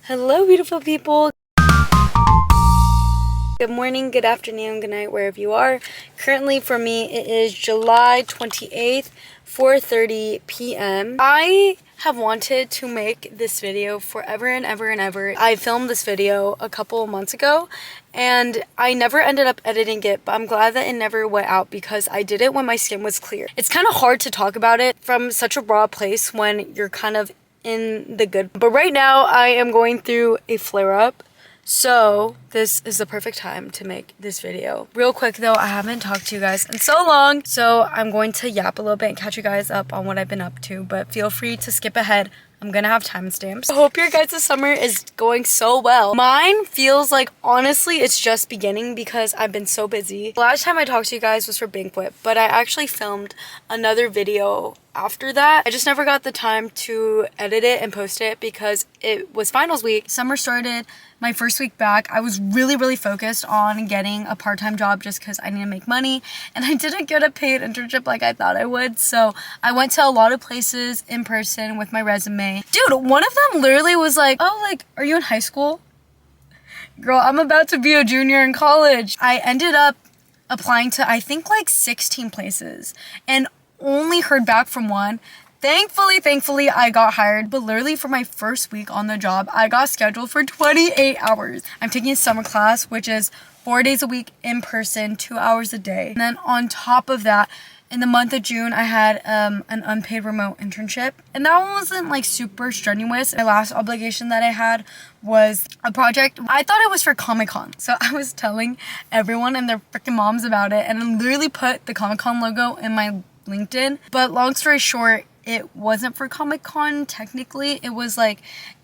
Hello, beautiful people. Good morning, good afternoon, good night, wherever you are. Currently, for me, it is July 28th, 4:30 p.m. I have wanted to make this video forever and ever and ever. I filmed this video a couple months ago and I never ended up editing it, but I'm glad that it never went out because I did it when my skin was clear. It's kind of hard to talk about it from such a raw place when you're kind of in the good. But right now, I am going through a flare-up. So this is the perfect time to make this video. Real quick though, I haven't talked to you guys in so long, so I'm going to yap a little bit and catch you guys up on what I've been up to, but feel free to skip ahead. I'm gonna have timestamps. I hope your guys' summer is going so well. Mine feels like, honestly, it's just beginning because I've been so busy. The last time I talked to you guys was for banquet, but I actually filmed another video after that. I just never got the time to edit it and post it because it was finals week. Summer started my first week back. I was really focused on getting a part-time job just because I need to make money, and I didn't get a paid internship like I thought I would. So I went to a lot of places in person with my resume. Dude, one of them literally was like, oh, like, are you in high school? Girl, I'm about to be a junior in college. I ended up applying to, I think, like 16 places and only heard back from one. Thankfully, I got hired, but literally for my first week on the job, I got scheduled for 28 hours. I'm taking a summer class, which is 4 days a week in person, 2 hours a day. And then on top of that, in the month of June, I had an unpaid remote internship, and that one wasn't like super strenuous. My last obligation that I had was a project. I thought it was for Comic-Con, so I was telling everyone and their freaking moms about it, and I literally put the Comic-Con logo in my LinkedIn. But long story short, it wasn't for Comic-Con technically. It was like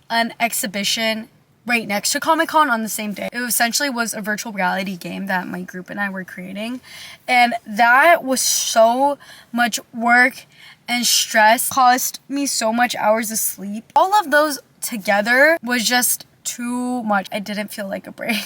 an exhibition right next to Comic-Con on the same day. It essentially was a virtual reality game that my group and I were creating. And that was so much work and stress. Cost me so much hours of sleep. All of those together was just too much. I didn't feel like a break.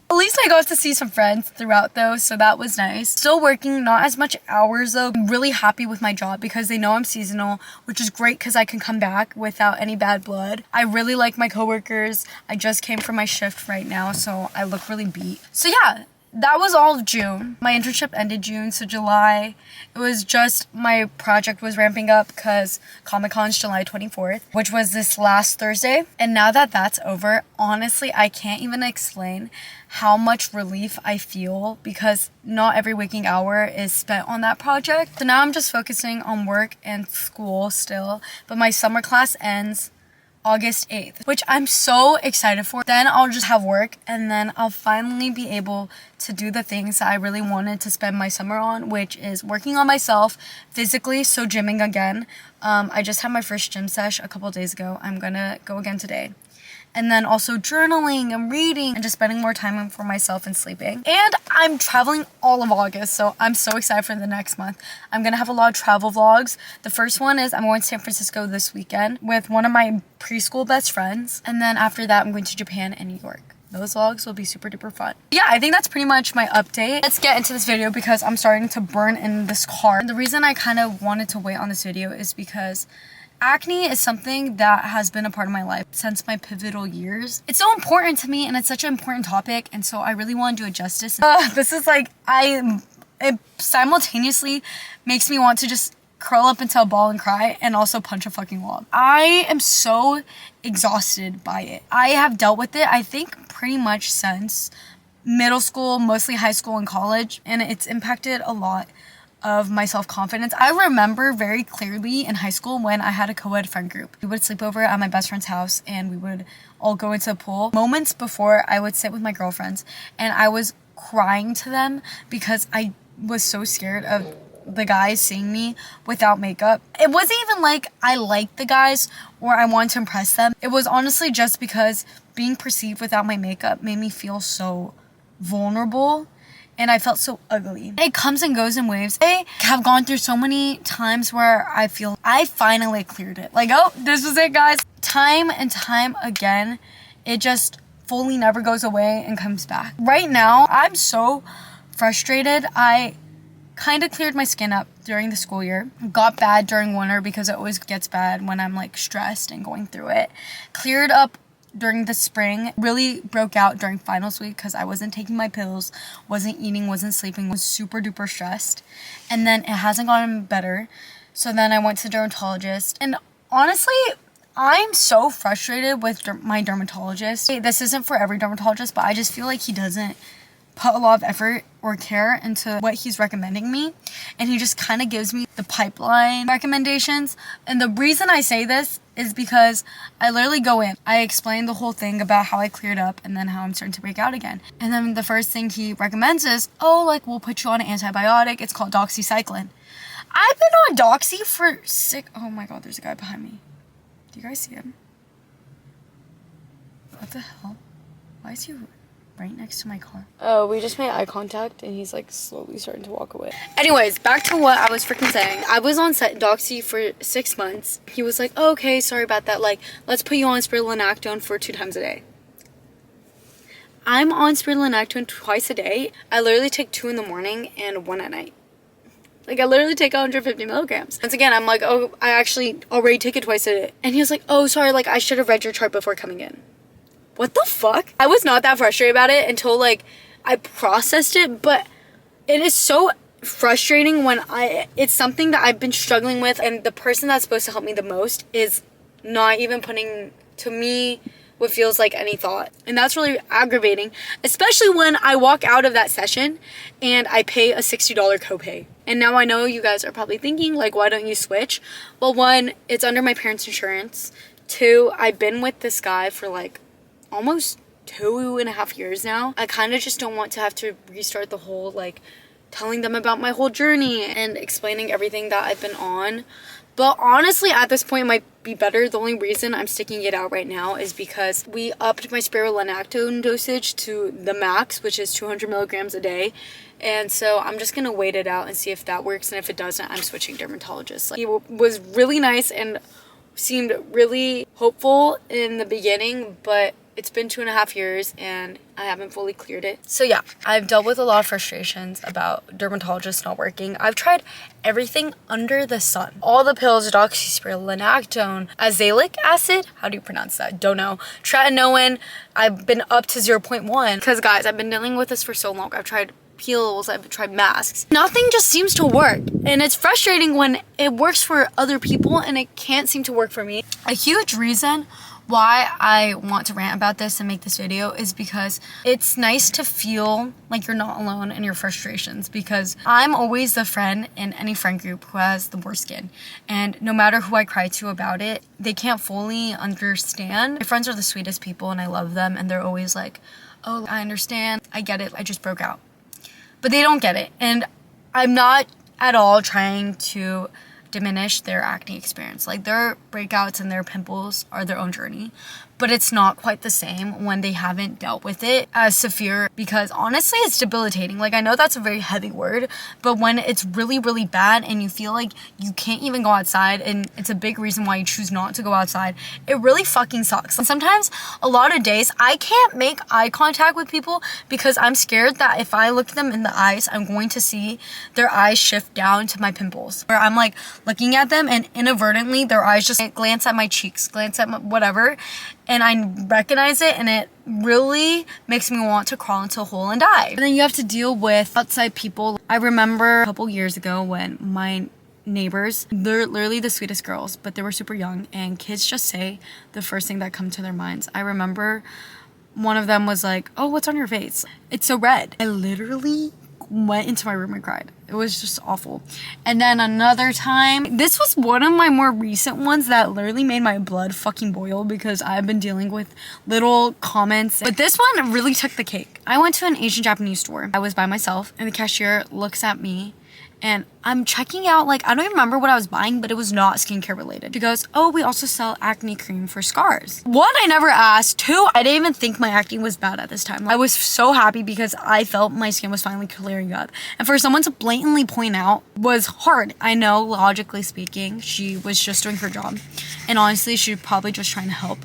At least I got to see some friends throughout though, so that was nice. Still working, not as much hours though. I'm really happy with my job because they know I'm seasonal, which is great because I can come back without any bad blood. I really like my coworkers. I just came from my shift right now, so I look really beat. So yeah, that was all of June. My internship ended June, so July, it was just my project was ramping up because Comic-Con's July 24th, which was this last Thursday. And now that that's over, honestly, I can't even explain how much relief I feel because not every waking hour is spent on that project. So now I'm just focusing on work and school still, but my summer class ends August 8th, which I'm so excited for. Then I'll just have work and then I'll finally be able to do the things that I really wanted to spend my summer on, which is working on myself physically, so gymming again. I just had my first gym sesh a couple days ago. I'm gonna go again today. And then also journaling and reading and just spending more time for myself and sleeping. And I'm traveling all of August, so I'm so excited for the next month. I'm gonna have a lot of travel vlogs. The first one is I'm going to San Francisco this weekend with one of my preschool best friends. And then after that, I'm going to Japan and New York. Those vlogs will be super duper fun. Yeah, I think that's pretty much my update. Let's get into this video because I'm starting to burn in this car. And the reason I kind of wanted to wait on this video is because acne is something that has been a part of my life since my pivotal years. It's so important to me and it's such an important topic, and so I really want to do it justice. This is like, it simultaneously makes me want to just curl up into a ball and cry and also punch a fucking wall. I am so exhausted by it. I have dealt with it, I think, pretty much since middle school, mostly high school and college, and it's impacted a lot of my self-confidence. I remember very clearly in high school when I had a co-ed friend group. We would sleep over at my best friend's house and we would all go into the pool. Moments before, I would sit with my girlfriends and I was crying to them because I was so scared of the guys seeing me without makeup. It wasn't even like I liked the guys or I wanted to impress them. It was honestly just because being perceived without my makeup made me feel so vulnerable. And I felt so ugly. It comes and goes in waves. I have gone through so many times where I feel I finally cleared it. Like, oh, this was it, guys. Time and time again, it just fully never goes away and comes back. Right now, I'm so frustrated. I kind of cleared my skin up during the school year. Got bad during winter because it always gets bad when I'm like stressed and going through it. Cleared up during the spring. Really broke out during finals week because I wasn't taking my pills, wasn't eating, wasn't sleeping, was super duper stressed. And then it hasn't gotten better. So then I went to the dermatologist. And honestly, I'm so frustrated with my dermatologist. This isn't for every dermatologist, but I just feel like he doesn't put a lot of effort or care into what he's recommending me, and he just kind of gives me the pipeline recommendations. And the reason I say this is because I literally go in, I explain the whole thing about how I cleared up and then how I'm starting to break out again, and then the first thing he recommends is, oh, like, we'll put you on an antibiotic, it's called doxycycline. I've been on doxy for oh my god, there's a guy behind me. Do you guys see him? What the hell? Why is he right next to my car? Oh, we just made eye contact and he's like slowly starting to walk away. Anyways, back to what I was freaking saying. I was on doxy for 6 months. He was like, oh, okay, sorry about that. Like, let's put you on spironolactone for 2 times a day. I'm on spironolactone twice a day. I literally take 2 in the morning and 1 at night. Like, I literally take 150 milligrams. Once again, I'm like, oh, I actually already take it twice a day. And he was like, oh, sorry, like, I should have read your chart before coming in. What the fuck? I was not that frustrated about it until, like, I processed it, but it is so frustrating when it's something that I've been struggling with, and the person that's supposed to help me the most is not even putting to me what feels like any thought. And that's really aggravating, especially when I walk out of that session and I pay a $60 copay. And now I know you guys are probably thinking, like, why don't you switch? Well, 1, it's under my parents' insurance. 2, I've been with this guy for like almost 2.5 years now. I kind of just don't want to have to restart the whole, like, telling them about my whole journey and explaining everything that I've been on. But honestly, at this point, it might be better. The only reason I'm sticking it out right now is because we upped my spironolactone dosage to the max, which is 200 milligrams a day. And so I'm just going to wait it out and see if that works. And if it doesn't, I'm switching dermatologists. Like, he was really nice and seemed really hopeful in the beginning, but it's been 2.5 years and I haven't fully cleared it. So yeah, I've dealt with a lot of frustrations about dermatologists not working. I've tried everything under the sun. All the pills, doxyspironolactone, azelaic acid, how do you pronounce that? Don't know. Tretinoin, I've been up to 0.1. Because guys, I've been dealing with this for so long. I've tried peels, I've tried masks. Nothing just seems to work. And it's frustrating when it works for other people and it can't seem to work for me. A huge reason why I want to rant about this and make this video is because it's nice to feel like you're not alone in your frustrations, because I'm always the friend in any friend group who has the worst skin, and no matter who I cry to about it, they can't fully understand. My friends are the sweetest people and I love them, and they're always like, oh, I understand, I get it, I just broke out. But they don't get it, and I'm not at all trying to diminish their acne experience. Like, their breakouts and their pimples are their own journey, but it's not quite the same when they haven't dealt with it as severe, because honestly it's debilitating. Like, I know that's a very heavy word, but when it's really, really bad and you feel like you can't even go outside, and it's a big reason why you choose not to go outside, it really fucking sucks. And sometimes, a lot of days, I can't make eye contact with people because I'm scared that if I look them in the eyes, I'm going to see their eyes shift down to my pimples, where I'm like looking at them and inadvertently their eyes just glance at my cheeks, glance at my whatever, and I recognize it, and it really makes me want to crawl into a hole and die. And then you have to deal with outside people. I remember a couple years ago when my neighbors, they're literally the sweetest girls, but they were super young, and kids just say the first thing that comes to their minds. I remember one of them was like, oh, what's on your face? It's so red. I literally went into my room and cried. It was just awful. And then another time, this was one of my more recent ones that literally made my blood fucking boil, because I've been dealing with little comments, but this one really took the cake. I went to an Asian Japanese store. I was by myself, and the cashier looks at me, and I'm checking out, like, I don't even remember what I was buying, but it was not skincare related. She goes, oh, we also sell acne cream for scars. 1, I never asked. 2, I didn't even think my acne was bad at this time. I was so happy because I felt my skin was finally clearing up. And for someone to blatantly point out was hard. I know, logically speaking, she was just doing her job. And honestly, she was probably just trying to help.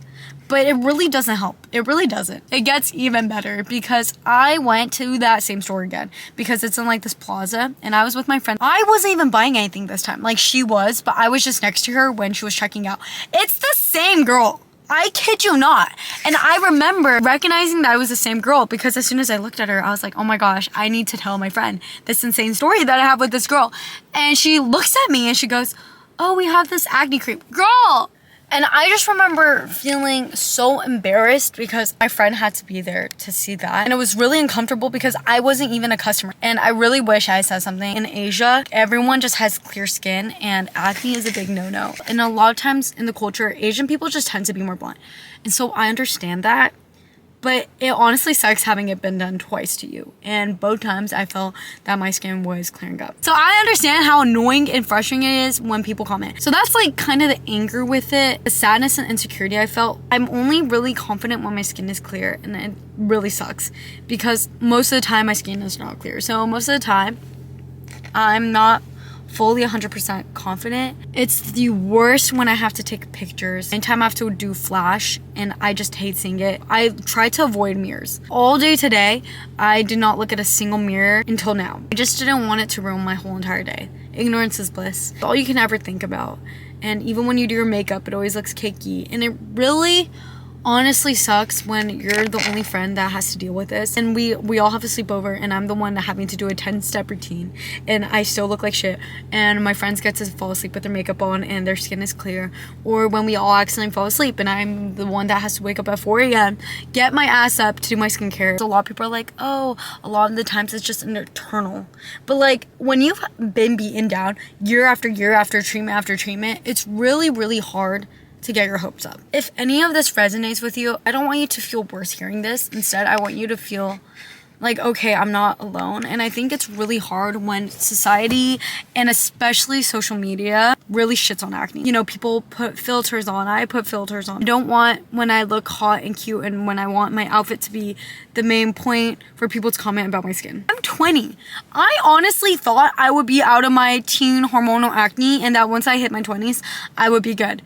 But it really doesn't help. It really doesn't. It gets even better because I went to that same store again because it's in like this plaza, and I was with my friend. I wasn't even buying anything this time. Like, she was, but I was just next to her when she was checking out. It's the same girl. I kid you not. And I remember recognizing that I was the same girl because as soon as I looked at her, I was like, oh my gosh, I need to tell my friend this insane story that I have with this girl. And she looks at me and she goes, oh, we have this acne cream. Girl! And I just remember feeling so embarrassed because my friend had to be there to see that. And it was really uncomfortable because I wasn't even a customer. And I really wish I said something. In Asia, everyone just has clear skin and acne is a big no-no. And a lot of times in the culture, Asian people just tend to be more blunt. And so I understand that. But it honestly sucks having it been done twice to you. And both times I felt that my skin was clearing up. So I understand how annoying and frustrating it is when people comment. So that's like kind of the anger with it. The sadness and insecurity I felt. I'm only really confident when my skin is clear. And it really sucks. Because most of the time my skin is not clear. So most of the time I'm not fully 100% confident. It's the worst when I have to take pictures. Anytime I have to do flash, and I just hate seeing it. I try to avoid mirrors. All day today, I did not look at a single mirror until now. I just didn't want it to ruin my whole entire day. Ignorance is bliss. It's all you can ever think about. And even when you do your makeup, it always looks cakey. And it really honestly sucks when you're the only friend that has to deal with this, and we all have to sleep over, and I'm the one that having to do a 10-step routine, and I still look like shit, and my friends get to fall asleep with their makeup on and their skin is clear. Or when we all accidentally fall asleep and I'm the one that has to wake up at 4 a.m, get my ass up to do my skincare. So a lot of people are like, oh, a lot of the times it's just an eternal, but like when you've been beaten down year after year after treatment, it's really hard to get your hopes up. If any of this resonates with you, I don't want you to feel worse hearing this. Instead, I want you to feel like, okay, I'm not alone. And I think it's really hard when society and especially social media really shits on acne. You know, people put filters on. I put filters on. I don't want when I look hot and cute and when I want my outfit to be the main point for people to comment about my skin. I'm 20. I honestly thought I would be out of my teen hormonal acne and that once I hit my 20s, I would be good.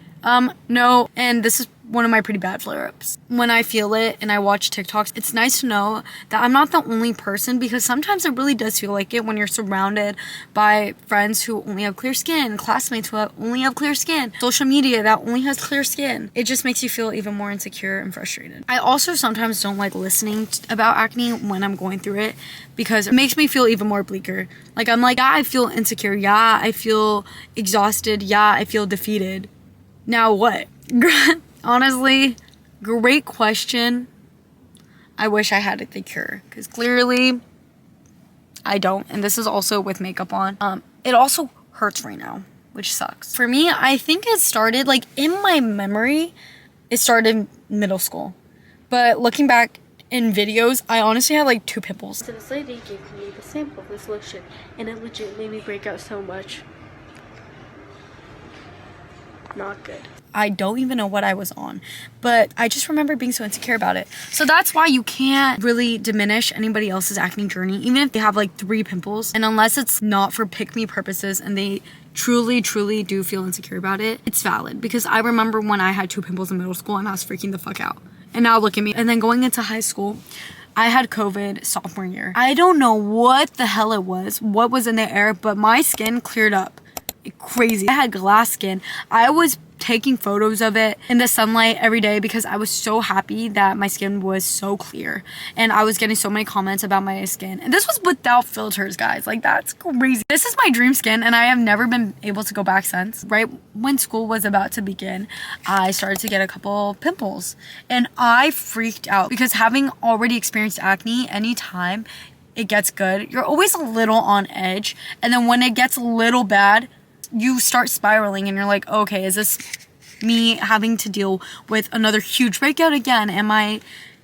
No, and this is one of my pretty bad flare-ups. When I feel it and I watch TikToks, it's nice to know that I'm not the only person because sometimes it really does feel like it when you're surrounded by friends who only have clear skin, classmates who only have clear skin, social media that only has clear skin. It just makes you feel even more insecure and frustrated. I also sometimes don't like listening about acne when I'm going through it because it makes me feel even more bleaker. Like I'm like, yeah, I feel insecure. Yeah, I feel exhausted. Yeah, I feel defeated. Now what? Honestly, great question. I wish I had the cure because clearly I don't. And this is also with makeup on. It also hurts right now, which sucks. For me, I think it started like in my memory, it started in middle school. But looking back in videos, I honestly had like 2 pimples. So this lady gave me the sample of this lotion and it legit made me break out so much. Not good. I don't even know what I was on, but I just remember being so insecure about it. So that's why you can't really diminish anybody else's acne journey, even if they have like 3 pimples. And unless it's not for pick-me purposes and they truly do feel insecure about it, it's valid. Because I remember when I had 2 pimples in middle school and I was freaking the fuck out. And now look at me. And then going into high school, I had COVID sophomore year. I don't know what the hell it was, what was in the air, but my skin cleared up. Crazy. I had glass skin. I was taking photos of it in the sunlight every day because I was so happy that my skin was so clear and I was getting so many comments about my skin, and this was without filters, guys. Like, that's crazy. This is my dream skin and I have never been able to go back since. Right when school was about to begin, I started to get a couple pimples and I freaked out because having already experienced acne, anytime it gets good, you're always a little on edge, and then when it gets a little bad, you start spiraling and you're like, okay, is this me having to deal with another huge breakout again? Am I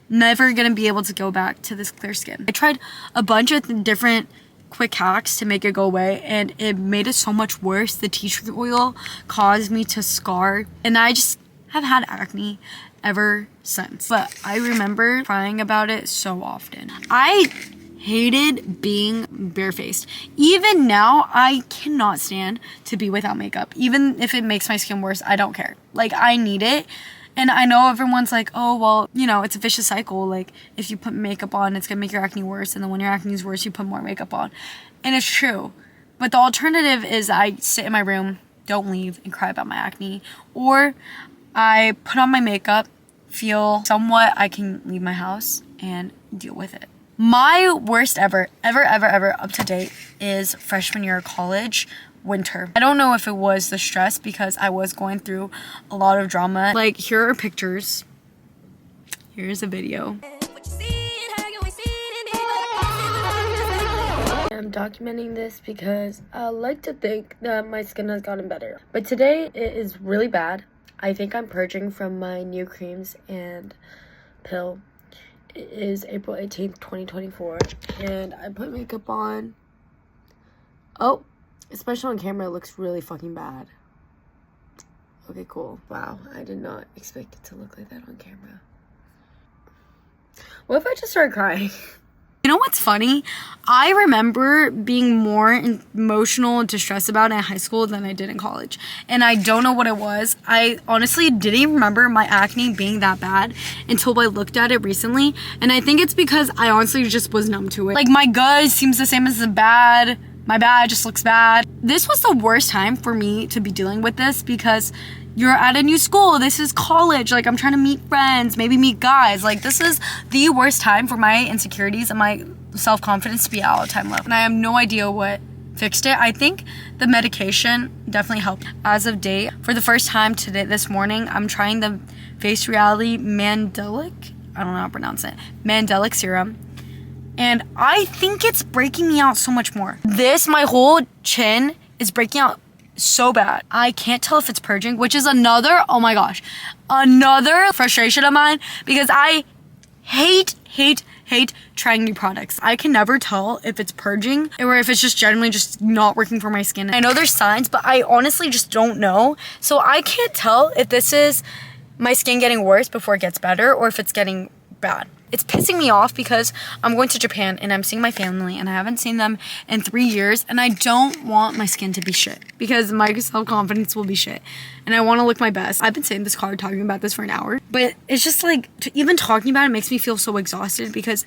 never gonna be able to go back to this clear skin? I tried a bunch of different quick hacks to make it go away and it made it so much worse. The tea tree oil caused me to scar and I just have had acne ever since. But I remember crying about it so often. I hated being barefaced. Even now, I cannot stand to be without makeup. Even if it makes my skin worse, I don't care. Like, I need it. And I know everyone's like, oh, well, you know, it's a vicious cycle. Like, if you put makeup on, it's gonna make your acne worse. And then when your acne is worse, you put more makeup on. And it's true. But the alternative is I sit in my room, don't leave, and cry about my acne. Or I put on my makeup, feel somewhat I can leave my house and deal with it. My worst ever up to date is freshman year of college, winter. I don't know if it was the stress because I was going through a lot of drama. Like, here are pictures. Here's a video. I'm documenting this because I like to think that my skin has gotten better. But today it is really bad. I think I'm purging from my new creams and pill. It is April 18th, 2024. And I put makeup on. Oh, especially on camera, it looks really fucking bad. Okay, cool. Wow, I did not expect it to look like that on camera. What if I just started crying? You know what's funny? I remember being more emotional and distressed about it in high school than I did in college. And I don't know what it was. I honestly didn't even remember my acne being that bad until I looked at it recently. And I think it's because I honestly just was numb to it. Like, my good seems the same as the bad. My bad just looks bad. This was the worst time for me to be dealing with this because you're at a new school. This is college. Like, I'm trying to meet friends, maybe meet guys. Like, this is the worst time for my insecurities and my self-confidence to be at all-time low. And I have no idea what fixed it. I think the medication definitely helped. As of date, for the first time this morning, I'm trying the Face Reality Mandelic, I don't know how to pronounce it, Mandelic Serum. And I think it's breaking me out so much more. My whole chin is breaking out so bad. I can't tell if it's purging, which is another frustration of mine because I hate trying new products. I can never tell if it's purging or if it's just generally just not working for my skin. I know there's signs, but I honestly just don't know. So I can't tell if this is my skin getting worse before it gets better or if it's getting bad. It's pissing me off because I'm going to Japan and I'm seeing my family and I haven't seen them in 3 years and I don't want my skin to be shit because my self-confidence will be shit and I want to look my best. I've been saying this card talking about this for an hour, but it's just like, even talking about it makes me feel so exhausted because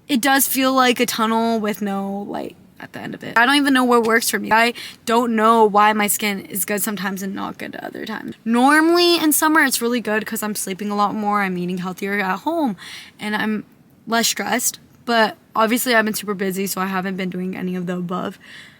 it does feel like a tunnel with no light at the end of it. I don't even know what works for me. I don't know why my skin is good sometimes and not good other times. Normally in summer it's really good because I'm sleeping a lot more, I'm eating healthier at home, and I'm less stressed. But obviously I've been super busy, so I haven't been doing any of the above.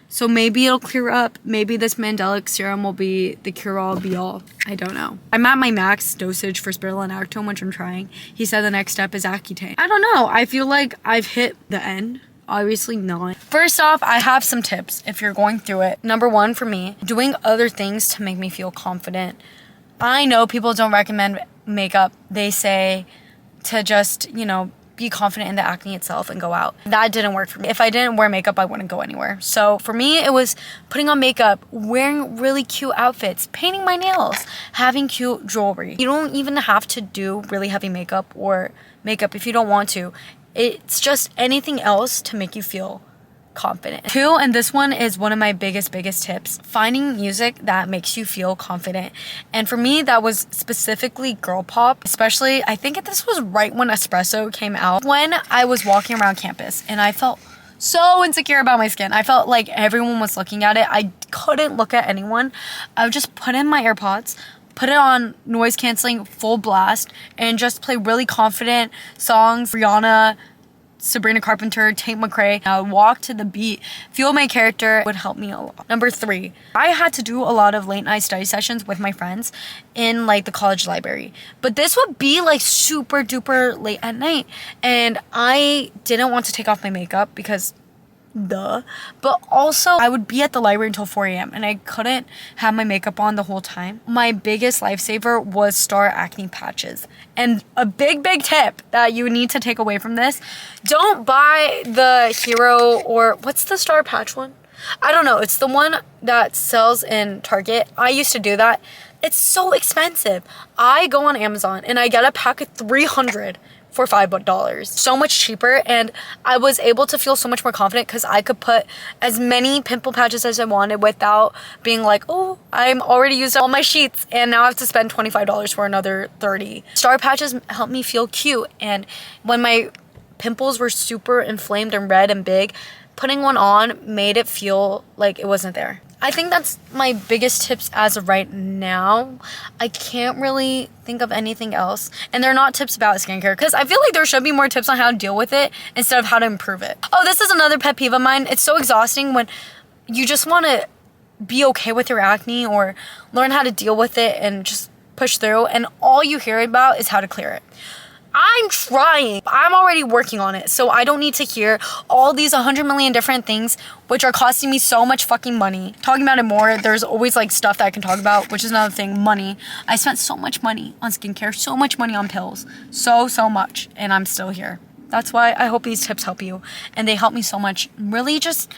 So maybe it'll clear up. Maybe this Mandelic Serum will be the cure-all, be-all. I don't know. I'm at my max dosage for spironolactone, which I'm trying. He said the next step is Accutane. I don't know. I feel like I've hit the end. Obviously not. First off, I have some tips if you're going through it. Number one for me, doing other things to make me feel confident. I know people don't recommend makeup. They say to just, be confident in the acne itself and go out. That didn't work for me. If I didn't wear makeup, I wouldn't go anywhere. So for me, it was putting on makeup, wearing really cute outfits, painting my nails, having cute jewelry. You don't even have to do really heavy makeup or makeup if you don't want to. It's just anything else to make you feel confident. Two, and this one is one of my biggest tips, finding music that makes you feel confident. And for me, that was specifically girl pop, especially, I think this was right when Espresso came out, when I was walking around campus and I felt so insecure about my skin. I felt like everyone was looking at it. I couldn't look at anyone. I would just put in my AirPods, put it on noise canceling full blast, and just play really confident songs. Rihanna, Sabrina Carpenter, Tate McRae. I would walk to the beat, feel my character. It would help me a lot. Number three, I had to do a lot of late night study sessions with my friends in like the college library. But this would be like super duper late at night. And I didn't want to take off my makeup because but also I would be at the library until 4 a.m. and I couldn't have my makeup on the whole time. My biggest lifesaver was Star acne patches. And a big tip that you need to take away from this, don't buy the Hero, or what's the Star patch one? I don't know. It's the one that sells in Target. I used to do that. It's so expensive. I go on Amazon and I get a pack of 300 for $5. So much cheaper, and I was able to feel so much more confident because I could put as many pimple patches as I wanted without being like, oh, I'm already used all my sheets and now I have to spend $25 for another 30. Star patches help me feel cute, and when my pimples were super inflamed and red and big, putting one on made it feel like it wasn't there. I think that's my biggest tips as of right now. I can't really think of anything else. And they're not tips about skincare, because I feel like there should be more tips on how to deal with it instead of how to improve it. Oh, this is another pet peeve of mine. It's so exhausting when you just want to be okay with your acne or learn how to deal with it and just push through, and all you hear about is how to clear it. I'm trying. I'm already working on it, so I don't need to hear all these 100 million different things which are costing me so much fucking money. Talking about it more, there's always like stuff that I can talk about, which is another thing, money. I spent so much money on skincare, so much money on pills, so much, and I'm still here. That's why I hope these tips help you, and they help me so much. Really just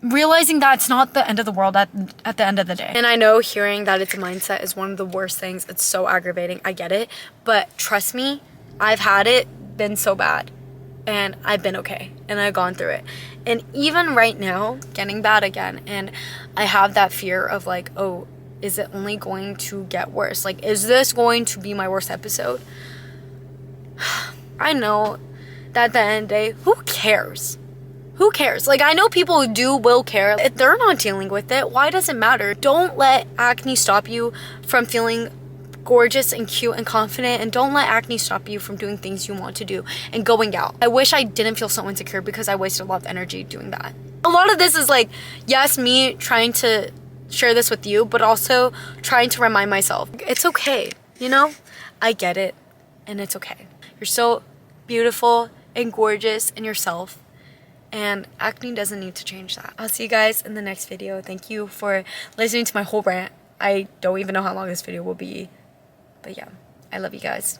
realizing that it's not the end of the world at the end of the day. And I know hearing that it's a mindset is one of the worst things. It's so aggravating. I get it. But trust me, I've had it been so bad. And I've been okay. And I've gone through it. And even right now, getting bad again. And I have that fear of like, oh, is it only going to get worse? Like, is this going to be my worst episode? I know that at the end of the day, who cares? Who cares? Like, I know people who will care. If they're not dealing with it, why does it matter? Don't let acne stop you from feeling gorgeous and cute and confident, and don't let acne stop you from doing things you want to do and going out. I wish I didn't feel so insecure because I wasted a lot of energy doing that. A lot of this is like, yes, me trying to share this with you, but also trying to remind myself, it's okay, you know? I get it, and it's okay. You're so beautiful and gorgeous in yourself. And acne doesn't need to change that. I'll see you guys in the next video. Thank you for listening to my whole rant. I don't even know how long this video will be. But yeah, I love you guys.